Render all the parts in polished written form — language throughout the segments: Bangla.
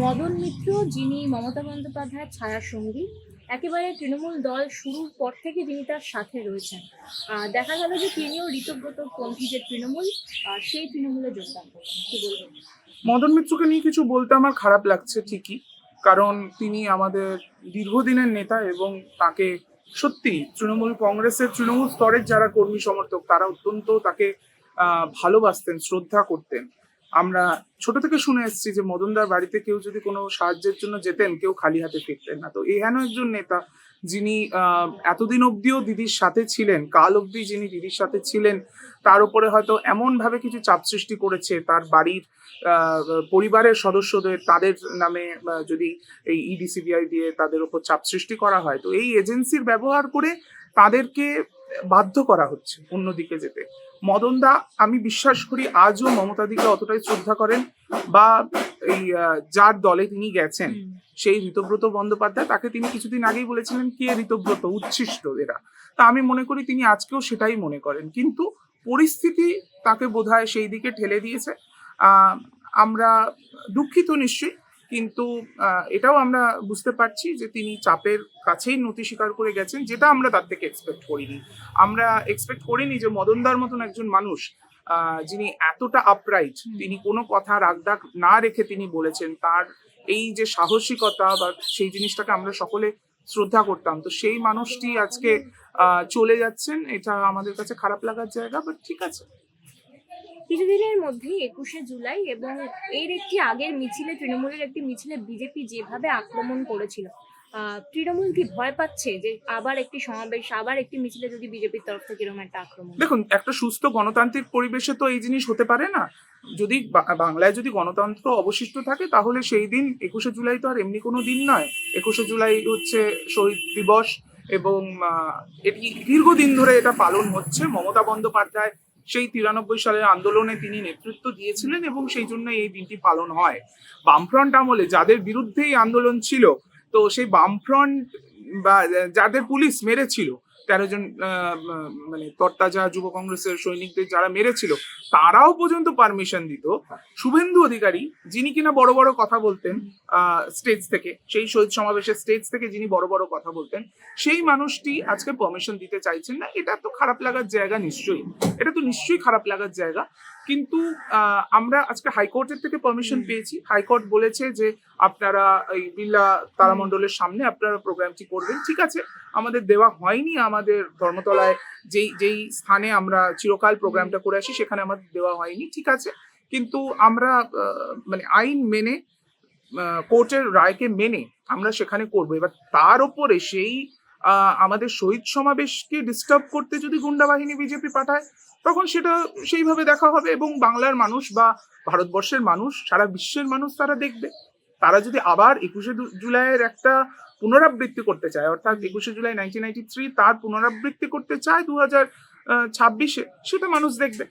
মদন মিত্র, যিনি মমতা বন্দ্যোপাধ্যায়ের ছায়াসঙ্গী, একেবারে তৃণমূল দল শুরুর পর থেকে যিনি তার সাথে রয়েছেন, দেখা গেল যে তিনিও ঋতব্রত পন্থী যে তৃণমূল, সেই তৃণমূলে যোগদান করবেন। কি বলবেন? মদন মিত্রকে নিয়ে কিছু বলতে আমার খারাপ লাগছে ঠিকই, কারণ তিনি আমাদের দীর্ঘদিনের নেতা এবং তাকে সত্যি তৃণমূল স্তরের যারা কর্মী সমর্থক তারা অত্যন্ত তাকে ভালোবাসতেন, শ্রদ্ধা করতেন। আমরা ছোট থেকে শুনে এসেছি যে মদনদার বাড়িতে কেউ যদি কোনো সাহায্যের জন্য যেতেন, কেউ খালি হাতে ফিরতেন না। তো এহেন একজন নেতা যিনি এতদিন অব্দিও দিদির সাথে ছিলেন, কাল অব্দি যিনি দিদির সাথে ছিলেন, তার উপরে হয়তো এমন ভাবে কিছু চাপ সৃষ্টি করেছে তার বাড়ির পরিবারের সদস্যদের, তাদের নামে যদি এই ইডি সিবিআই দিয়ে তাদের উপর চাপ সৃষ্টি করা হয়, তো এই এজেন্সির ব্যবহার করে তাদেরকে বাধ্য করা হচ্ছে অন্যদিকে যেতে। মদনদা, আমি বিশ্বাস করি আজও মমতাদিকে অতটাই শ্রদ্ধা করেন, বা এই যার দলে তিনি গেছেন সেই ঋতব্রত বন্দ্যোপাধ্যায়, তাকে তিনি কিছুদিন আগেই বলেছিলেন কে ঋতব্রত, উচ্ছিষ্ট এরা। তা আমি মনে করি তিনি আজকেও সেটাই মনে করেন, কিন্তু পরিস্থিতি তাকে বোধহয় সেই দিকে ঠেলে দিয়েছে। আমরা দুঃখিত নিশ্চয়ই, কিন্তু এটাও আমরা বুঝতে পারছি যে তিনি চাপের কাছেই নতি স্বীকার করে গেছেন, যেটা আমরা তার থেকে এক্সপেক্ট করিনি। আমরা এক্সপেক্ট করিনি যে মদনদার মতন একজন মানুষ, যিনি এতটা আপরাইট, তিনি কোনো কথা রাগদাগ না রেখে তিনি বলেছেন, তার এই যে সাহসিকতা বা সেই জিনিসটাকে আমরা সকলে শ্রদ্ধা করতাম, তো সেই মানুষটি আজকে চলে যাচ্ছেন। এটা আমাদের কাছে খারাপ লাগার জায়গা, বাট ঠিক আছে। কিছুদিনের মধ্যেই 21শে জুলাই এবং এর একটি আগের মিছিলে, তৃণমূলের একটি মিছিলে বিজেপি যেভাবে আক্রমণ করেছিল, তৃণমূল কি ভয় পাচ্ছে যে আবার একটি সমাবেশ, আবার একটি মিছিলে যদি বিজেপির তরফ থেকে এরকম একটা আক্রমণ? দেখুন, একটা সুস্থ গণতান্ত্রিক পরিবেশে তো এই জিনিস হতে পারে না। যদি বাংলায় যদি গণতন্ত্র অবশিষ্ট থাকে, তাহলে সেই দিন 21শে জুলাই তো আর এমনি কোনো দিন নয়। 21শে জুলাই হচ্ছে শহীদ দিবস, এবং এটি দীর্ঘদিন ধরে এটা পালন হচ্ছে। মমতা বন্দ্যোপাধ্যায় সেই 93 সালের আন্দোলনে তিনি নেতৃত্ব দিয়েছিলেন, এবং সেই জন্য এই দিনটি পালন হয়। বামফ্রন্ট আমলে যাদের বিরুদ্ধে এই আন্দোলন ছিল, তো সেই বামফ্রন্ট বা যাদের পুলিশ মেরেছিল, 13 জন মানে তরতাজা যুব কংগ্রেসের সৈনিকদের যারা মেরেছিল, তারাও পর্যন্ত পারমিশন দিত। শুভেন্দু অধিকারী, যিনি কিনা বড় বড় কথা বলতেন স্টেজ থেকে, সেই শহীদ সমাবেশের স্টেজ থেকে যিনি বড় বড় কথা বলতেন, সেই মানুষটি আজকে পারমিশন দিতে চাইছেন না। এটা তো খারাপ লাগার জায়গা, নিশ্চয়ই এটা তো নিশ্চয়ই খারাপ লাগার জায়গা। কিন্তু আমরা আজকে হাইকোর্টের থেকে পারমিশন পেয়েছি। হাইকোর্ট বলেছে যে আপনারা এই বিড়লা তারামণ্ডলের সামনে আপনারা প্রোগ্রামটি করবেন, ঠিক আছে। আমাদের দেওয়া হয়নি, আমাদের ধর্মতলায় যেই যেই স্থানে আমরা চিরকাল প্রোগ্রামটা করে আসি সেখানে আমাদের দেওয়া হয়নি, ঠিক আছে। কিন্তু আমরা মানে আইন মেনে, কোর্টের রায়কে মেনে আমরা সেখানে করবো। এবার তার উপরে সেই আমাদের শহীদ সমাবেশকে ডিস্টার্ব করতে যদি গুন্ডা বাহিনী বিজেপি পাঠায়, তখন সেটা সেইভাবে দেখা হবে, এবং বাংলার মানুষ বা ভারতবর্ষের মানুষ, সারা বিশ্বের মানুষ তারা দেখবে। তারা যদি আবার 21শে জুলাইয়ের একটা পুনরাবৃত্তি করতে চায়, অর্থাৎ 21শে জুলাই 1993 তার পুনরাবৃত্তি করতে চায় 2026-এ, সেটা মানুষ দেখবে।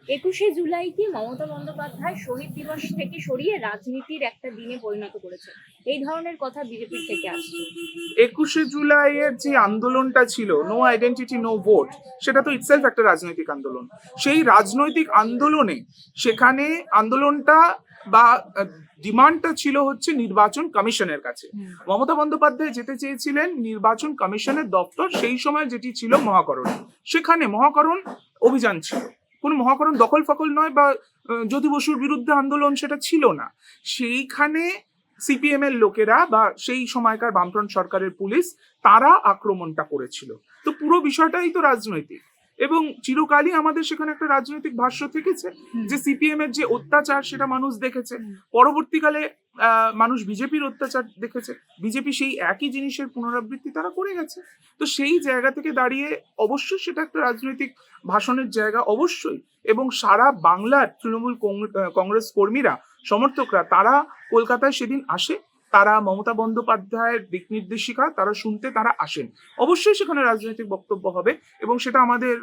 21শে জুলাইকে মমতা বন্দ্যোপাধ্যায় শহীদ দিবস থেকে সরিয়ে রাজনীতির একটা দিনে পরিণত করেছে, এই ধরনের কথা বিজেপির থেকে আসছে। 21শে জুলাইয়ের যে আন্দোলনটা ছিল, নো আইডেন্টিটি নো ভোট, সেটা তো ইটসেলফ একটা রাজনৈতিক আন্দোলন। সেই রাজনৈতিক আন্দোলনে সেখানে আন্দোলনটা বা ডিমান্ডটা ছিল হচ্ছে নির্বাচন কমিশনের কাছে। মমতা বন্দ্যোপাধ্যায় যেতে চেয়েছিলেন নির্বাচন কমিশনের দপ্তর, সেই সময় যেটি ছিল মহাকরণ। সেখানে মহাকরণ অভিযান ছিল, কোনো মহাকরণ দখল ফকল নয়, বা জ্যোতি বসুর বিরুদ্ধে আন্দোলন সেটা ছিল না। সেইখানে সিপিএম এর লোকেরা বা সেই সময়কার বামফ্রন্ট সরকারের পুলিশ, তারা আক্রমণটা করেছিল। তো পুরো বিষয়টাই তো রাজনৈতিক, এবং চিরকালই আমাদের সেখানে একটা রাজনৈতিক ভাষ্য থেকেছে যে সিপিএম এর যে অত্যাচার সেটা মানুষ দেখেছে। পরবর্তীকালে মানুষ বিজেপির অত্যাচার দেখেছে, বিজেপি সেই একই জিনিসের পুনরাবৃত্তি তারা করে গেছে। তো সেই জায়গা থেকে দাঁড়িয়ে অবশ্যই সেটা একটা রাজনৈতিক ভাষণের জায়গা, অবশ্যই। এবং সারা বাংলার তৃণমূল কংগ্রেস কর্মীরা, সমর্থকরা, তারা কলকাতায় সেদিন আসে, তারা মমতা বন্দ্যোপাধ্যায়ের দিক নির্দেশিকা তারা শুনতে তারা আসেন। অবশ্যই সেখানে রাজনৈতিক বক্তব্য হবে, এবং সেটা আমাদের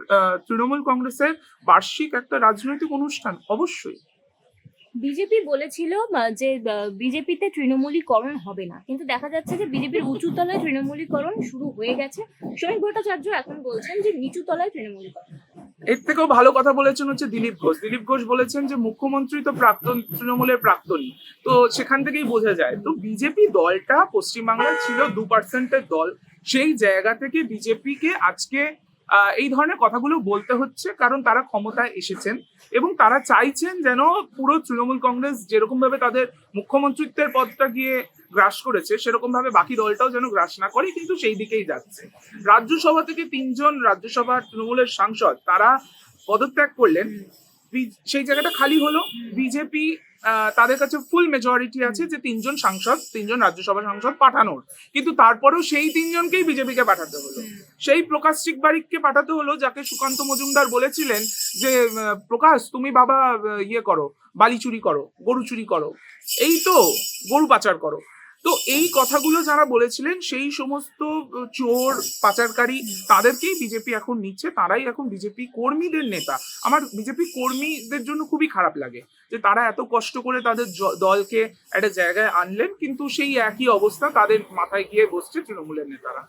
তৃণমূল কংগ্রেসের বার্ষিক একটা রাজনৈতিক অনুষ্ঠান, অবশ্যই। বিজেপি বলেছিল যে বিজেপিতে তৃণমূলীকরণ হবে না, কিন্তু দেখা যাচ্ছে যে বিজেপির উঁচু তলায় তৃণমূলীকরণ শুরু হয়ে গেছে। শ্রমিক ভট্টাচার্য এখন বলছেন যে নিচু তলায় তৃণমূলীকরণ। এর থেকেও ভালো কথা বলেছেন হচ্ছে দিলীপ ঘোষ বলেছেন যে মুখ্যমন্ত্রী তো প্রাক্তন তৃণমূলের প্রাক্তনী, তো সেখান থেকেই বোঝা যায়। তো বিজেপি দলটা পশ্চিমবাংলায় ছিল 2% দল, সেই জায়গা থেকে বিজেপিকে আজকে এই ধরনের কথাগুলো বলতে হচ্ছে, কারণ তারা ক্ষমতায় এসেছেন এবং তারা চাইছেন যেন পুরো তৃণমূল কংগ্রেস যেরকম ভাবে তাদের মুখ্যমন্ত্রিত্বের পদটা গিয়ে গ্রাস করেছে সেরকম ভাবে বাকি দলটাও যেন গ্রাস না করে, কিন্তু সেই দিকেই যাচ্ছে। রাজ্যসভা থেকে 3জন রাজ্যসভার তৃণমূলের সাংসদ তারা পদত্যাগ করলেন, সেই জায়গাটা খালি হলো। বিজেপি তাদের কাছে ফুল মেজরিটি আছে যে 3জন রাজ্যসভা সাংসদ পাঠানোর, কিন্তু তারপরেও সেই 3জনকেই বিজেপিকে পাঠাতে হলো। সেই প্রকাশ চিকবারিককে পাঠাতে হলো, যাকে সুকান্ত মজুমদার বলেছিলেন যে প্রকাশ তুমি বাবা ইয়ে করো, বালি চুরি করো, গরু চুরি করো, এই তো গরু পাচার করো। তো এই কথাগুলো যারা বলেছিলেন সেই সমস্ত চোর পাচারকারী তাদেরকেই বিজেপি এখন নিচ্ছে, তারাই এখন বিজেপি কর্মীদের নেতা। আমার বিজেপি কর্মীদের জন্য খুবই খারাপ লাগে যে তারা এত কষ্ট করে তাদের দলকে একটা জায়গায় আনলেন, কিন্তু সেই একই অবস্থা তাদের মাথায় গিয়ে বসছে তৃণমূলের নেতারা।